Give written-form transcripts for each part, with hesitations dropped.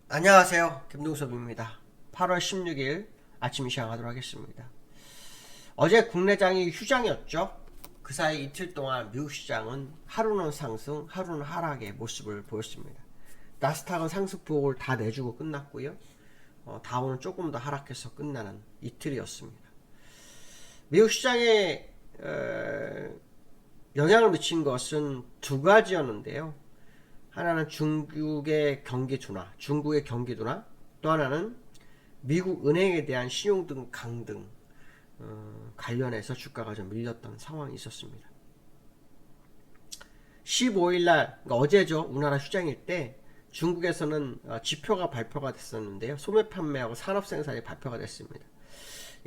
안녕하세요. 김동섭입니다. 8월 16일 아침 시작하도록 하겠습니다. 어제 국내장이 휴장이었죠. 그 사이 이틀 동안 미국 시장은 하루는 상승, 하루는 하락의 모습을 보였습니다. 나스닥은 상승폭을 다 내주고 끝났고요. 다우는 조금 더 하락해서 끝나는 이틀이었습니다. 미국 시장에 영향을 미친 것은 두 가지였는데요. 하나는 중국의 경기 둔화, 또 하나는 미국 은행에 대한 신용등 강등 관련해서 주가가 좀 밀렸던 상황이 있었습니다. 15일날, 그러니까 어제죠. 우리나라 휴장일 때 중국에서는 지표가 발표가 됐었는데요. 소매 판매하고 산업 생산이 발표가 됐습니다.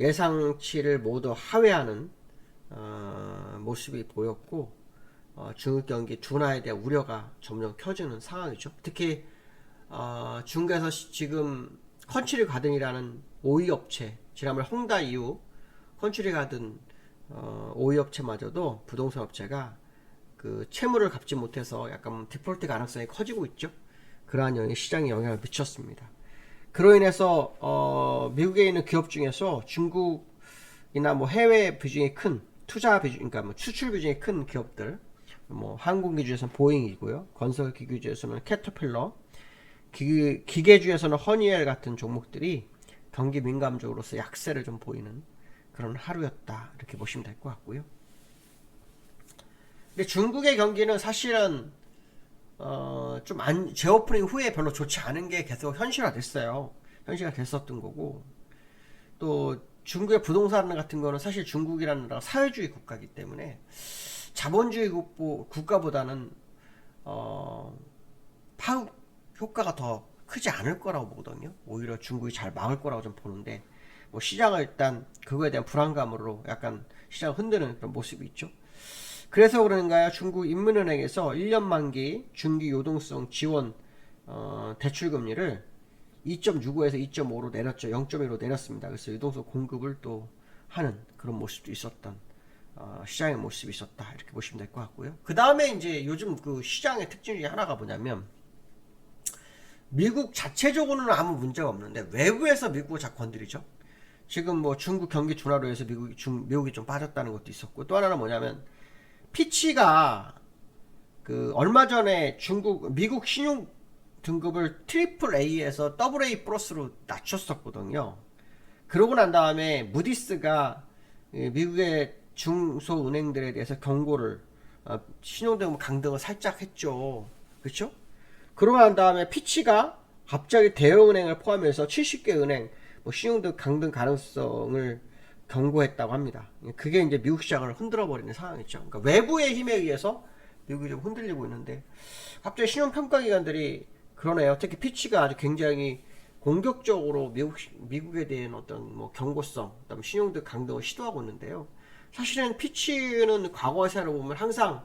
예상치를 모두 하회하는 모습이 보였고, 중국 경기 둔화에 대한 우려가 점점 켜지는 상황이죠. 특히 중국에서 지금 컨츄리 가든이라는 오이 업체, 지난번 홍다 이후 컨츄리 가든 오이 업체마저도 부동산 업체가 그 채무를 갚지 못해서 약간 디폴트 가능성이 커지고 있죠. 그러한 시장에 영향을 미쳤습니다. 그로 인해서 미국에 있는 기업 중에서 중국이나 뭐 해외 비중이 큰 투자 비중, 그러니까 뭐 수출 비중이 큰 기업들, 뭐 항공기주에서는 보잉이고요. 건설기계주에서는 캐터필러, 기계주에서는 허니웰 같은 종목들이 경기 민감적으로서 약세를 좀 보이는 그런 하루였다, 이렇게 보시면 될 것 같고요. 근데 중국의 경기는 사실은 재오프닝 후에 별로 좋지 않은 게 계속 현실화 됐었던 거고, 또 중국의 부동산 같은 거는 사실 중국이라는 나라가 사회주의 국가이기 때문에 자본주의 국가보다는 파급 효과가 더 크지 않을 거라고 보거든요. 오히려 중국이 잘 막을 거라고 좀 보는데, 뭐 시장을 일단 그거에 대한 불안감으로 약간 시장을 흔드는 그런 모습이 있죠. 그래서 그런가요? 중국 인민은행에서 1년 만기 중기 요동성 지원 대출금리를 2.65에서 2.5로 내렸죠. 0.1로 내렸습니다. 그래서 유동성 공급을 또 하는 그런 모습도 있었던 시장의 모습이 있었다, 이렇게 보시면 될 것 같고요. 그 다음에 이제 요즘 그 시장의 특징 중에 하나가 뭐냐면, 미국 자체적으로는 아무 문제가 없는데 외부에서 미국을 자꾸 건드리죠. 지금 뭐 중국 경기 둔화로 해서 미국이 좀 빠졌다는 것도 있었고, 또 하나는 뭐냐면 피치가 그 얼마 전에 미국 신용 등급을 트리플 A에서 더블 A 플러스로 낮췄었거든요. 그러고 난 다음에 무디스가 미국의 중소은행들에 대해서 경고를, 신용등급 강등을 살짝 했죠. 그렇죠? 그러고 난 다음에 피치가 갑자기 대형은행을 포함해서 70개 은행 뭐 신용등 강등 가능성을 경고했다고 합니다. 그게 이제 미국 시장을 흔들어 버리는 상황이죠. 그러니까 외부의 힘에 의해서 미국이 좀 흔들리고 있는데, 갑자기 신용평가기관들이 그러네요. 특히 피치가 아주 굉장히 공격적으로 미국에 대한 어떤 뭐 경고성, 그다음 신용등 강등을 시도하고 있는데요. 사실은 피치는 과거 사례로 보면 항상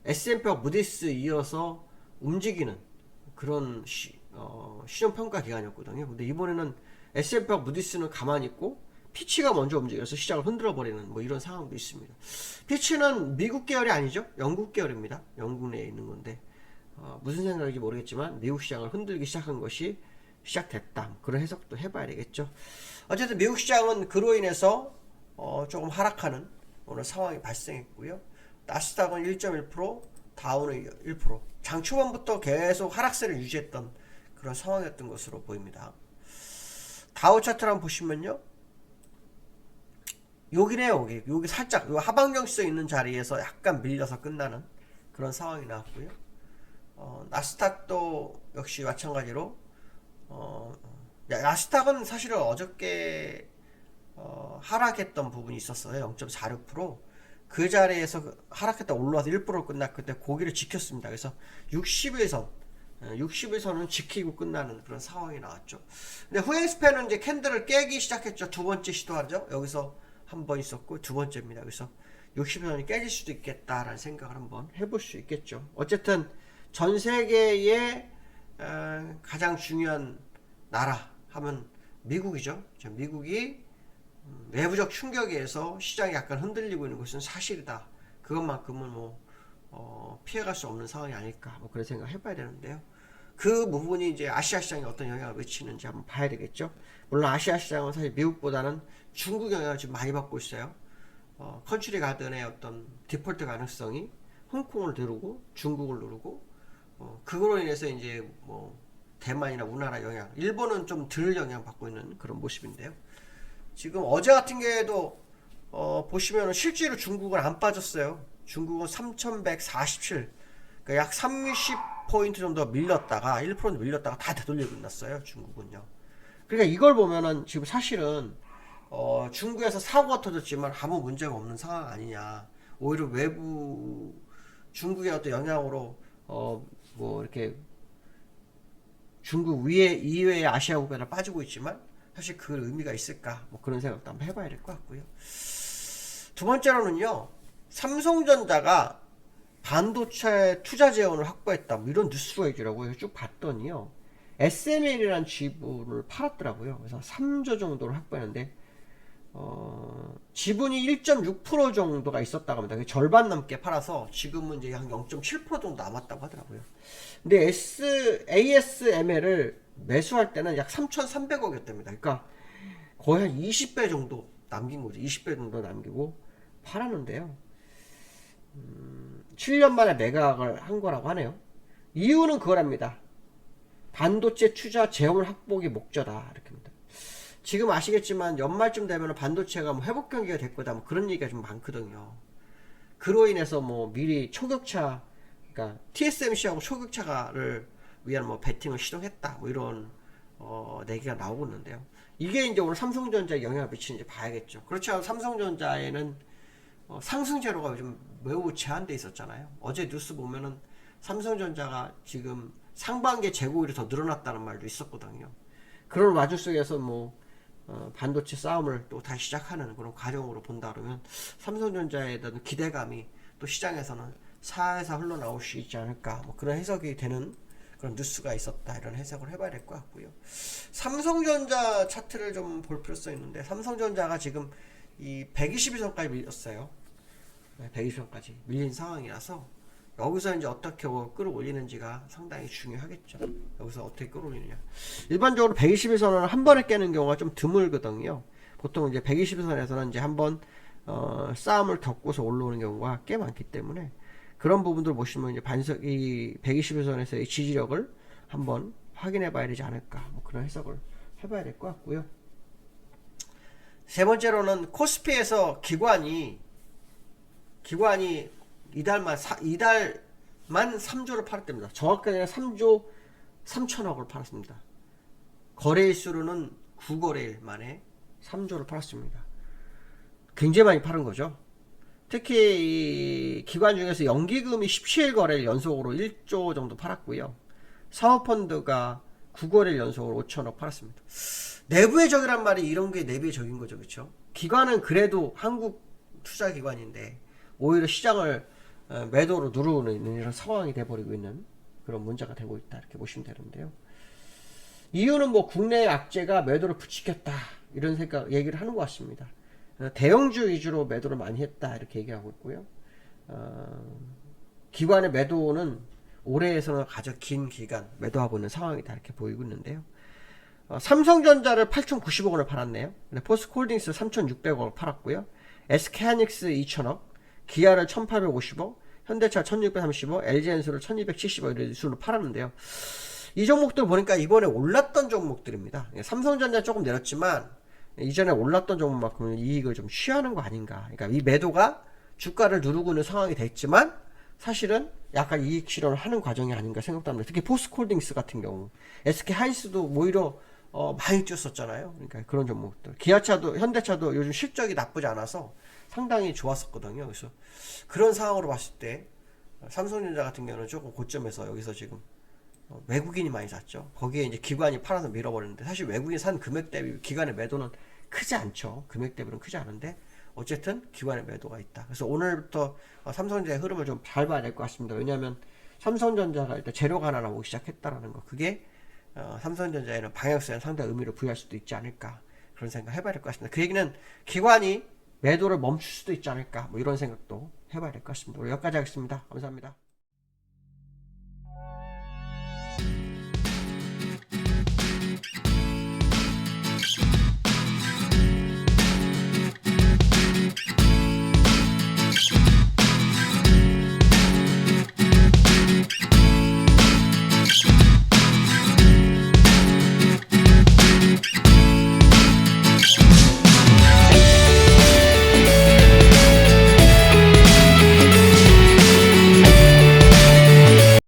S&P와 무디스 이어서 움직이는 그런 신용평가 기관이었거든요. 근데 이번에는 S&P와 무디스는 가만히 있고 피치가 먼저 움직여서 시장을 흔들어 버리는 뭐 이런 상황도 있습니다. 피치는 미국 계열이 아니죠. 영국 계열입니다. 영국 내에 있는 건데 무슨 생각인지 모르겠지만 미국 시장을 흔들기 시작한 것이 시작됐다, 그런 해석도 해봐야 되겠죠. 어쨌든 미국 시장은 그로 인해서 조금 하락하는 오늘 상황이 발생했고요. 나스닥은 1.1%, 다우는 1%. 장 초반부터 계속 하락세를 유지했던 그런 상황이었던 것으로 보입니다. 다우 차트를 한번 보시면요, 여기네요. 여기 살짝 요 하방정식성 있는 자리에서 약간 밀려서 끝나는 그런 상황이 나왔고요. 나스닥도 역시 마찬가지로 나스닥은 사실은 어저께 하락했던 부분이 있었어요. 0.46%. 그 자리에서 하락했다 올라와서 1%로 끝났기 때문에 고기를 지켰습니다. 그래서 60일선은 지키고 끝나는 그런 상황이 나왔죠. 근데 후행스팬은 이제 캔들을 깨기 시작했죠. 두 번째 시도하죠. 여기서 한 번 있었고 두 번째입니다. 그래서 60일선이 깨질 수도 있겠다라는 생각을 한번 해볼 수 있겠죠. 어쨌든 전 세계의 가장 중요한 나라 하면 미국이죠. 미국이 외부적 충격에 의해서 시장이 약간 흔들리고 있는 것은 사실이다. 그것만큼은 뭐 피해갈 수 없는 상황이 아닐까, 뭐 그런 생각 해봐야 되는데요. 그 부분이 이제 아시아 시장에 어떤 영향을 미치는지 한번 봐야 되겠죠. 물론 아시아 시장은 사실 미국보다는 중국 영향을 좀 많이 받고 있어요. 컨츄리 가든의 어떤 디폴트 가능성이 홍콩을 누르고 중국을 누르고 그거로 인해서 이제 뭐 대만이나 우리나라 영향, 일본은 좀 덜 영향 받고 있는 그런 모습인데요. 지금 어제 같은 경우에도 보시면 실제로 중국은 안 빠졌어요. 중국은 3147, 그러니까 약 30포인트 정도 밀렸다가 1% 밀렸다가 다 되돌리고 있었어요. 중국은요. 그러니까 이걸 보면은 지금 사실은 중국에서 사고가 터졌지만 아무 문제가 없는 상황 아니냐. 오히려 외부 중국의 어떤 영향으로 뭐 이렇게 중국 위에 이외의 아시아 국가들 빠지고 있지만 사실 그 의미가 있을까? 뭐 그런 생각도 한번 해봐야 될 것 같고요. 두 번째로는요, 삼성전자가 반도체 투자 재원을 확보했다. 뭐 이런 뉴스가 있더라고요. 쭉 봤더니요, SML이라는 지분을 팔았더라고요. 그래서 3조 정도를 확보했는데 지분이 1.6% 정도가 있었다고 합니다. 절반 넘게 팔아서 지금은 이제 한 0.7% 정도 남았다고 하더라고요. 근데 ASML을 매수할 때는 약 3,300억이었답니다. 그러니까 거의 한 20배 정도 남긴 거죠. 20배 정도 남기고 팔았는데요. 7년 만에 매각을 한 거라고 하네요. 이유는 그거랍니다. 반도체 투자 재원 확보가 목적이다. 이렇게 합니다. 지금 아시겠지만 연말쯤 되면 반도체가 뭐 회복 경기가 될 거다. 뭐 그런 얘기가 좀 많거든요. 그로 인해서 뭐 미리 초격차, 그러니까 TSMC하고 초격차를 위한 뭐 배팅을 시도했다. 뭐 이런 얘기가 나오고 있는데요. 이게 이제 오늘 삼성전자에 영향을 미치는지 봐야겠죠. 그렇지 않으면 삼성전자에는 상승 재료가 요즘 매우 제한돼 있었잖아요. 어제 뉴스 보면은 삼성전자가 지금 상반기에 재고율이 더 늘어났다는 말도 있었거든요. 그런 와중 속에서 뭐 반도체 싸움을 또 다시 시작하는 그런 과정으로 본다 그러면 삼성전자에 대한 기대감이 또 시장에서는 사에서 흘러나올 수 있지 않을까, 뭐 그런 해석이 되는 그런 뉴스가 있었다, 이런 해석을 해봐야 될 것 같고요. 삼성전자 차트를 좀 볼 필요성이 있는데, 삼성전자가 지금 이 122선까지 밀렸어요. 120선까지 밀린 상황이라서 여기서 이제 어떻게 끌어올리는지가 상당히 중요하겠죠. 여기서 어떻게 끌어올리느냐. 일반적으로 121선을 한 번에 깨는 경우가 좀 드물거든요. 보통 이제 121선에서는 이제 한번 싸움을 겪고서 올라오는 경우가 꽤 많기 때문에 그런 부분들 보시면 이제 이 121선에서의 지지력을 한번 확인해 봐야 되지 않을까. 뭐 그런 해석을 해봐야 될 것 같고요. 세 번째로는 코스피에서 기관이 이달만 3조를 팔았답니다. 정확하게 3조 3천억을 팔았습니다. 거래일수로는 9거래일 만에 3조를 팔았습니다. 굉장히 많이 팔은 거죠. 특히 이 기관 중에서 연기금이 17거래일 연속으로 1조 정도 팔았고요. 사모펀드가 9거래일 연속으로 5천억 팔았습니다. 내부의 적이란 말이 이런 게 내부의 적인 거죠. 그렇죠? 기관은 그래도 한국 투자기관인데 오히려 시장을 매도로 누르는 이런 상황이 돼버리고 있는 그런 문제가 되고 있다, 이렇게 보시면 되는데요. 이유는 뭐 국내 악재가 매도를 부추겼다, 이런 얘기를 하는 것 같습니다. 대형주 위주로 매도를 많이 했다, 이렇게 얘기하고 있고요. 기관의 매도는 올해에서는 가장 긴 기간 매도하고 있는 상황이다, 이렇게 보이고 있는데요. 삼성전자를 8,090억원을 팔았네요. 포스코홀딩스 3,600억을 팔았고요. SK하이닉스 2,000억, 기아를 1,850억, 현대차 1,630억, LG엔솔을 1,270억 이런 수로 팔았는데요. 이 종목들 보니까 이번에 올랐던 종목들입니다. 삼성전자 조금 내렸지만 이전에 올랐던 종목만큼은 이익을 좀 취하는 거 아닌가. 그러니까 이 매도가 주가를 누르고 있는 상황이 됐지만 사실은 약간 이익 실현을 하는 과정이 아닌가 생각도 합니다. 특히 포스코홀딩스 같은 경우, SK하이닉스도 오히려 많이 뛰었었잖아요. 그러니까 그런 종목들. 기아차도, 현대차도 요즘 실적이 나쁘지 않아서 상당히 좋았었거든요. 그래서 그런 상황으로 봤을 때 삼성전자 같은 경우는 조금 고점에서 여기서 지금 외국인이 많이 샀죠. 거기에 이제 기관이 팔아서 밀어버렸는데, 사실 외국인이 산 금액 대비 기관의 매도는 크지 않죠. 금액 대비는 크지 않은데 어쨌든 기관의 매도가 있다. 그래서 오늘부터 삼성전자의 흐름을 좀 잘 봐야 될 것 같습니다. 왜냐하면 삼성전자가 일단 재료가 하나 나오기 시작했다라는 거, 그게 삼성전자에는 방향성에 상당히 의미를 부여할 수도 있지 않을까, 그런 생각 해봐야 될 것 같습니다. 그 얘기는 기관이 매도를 멈출 수도 있지 않을까, 뭐 이런 생각도 해봐야 될 것 같습니다. 오늘 여기까지 하겠습니다. 감사합니다.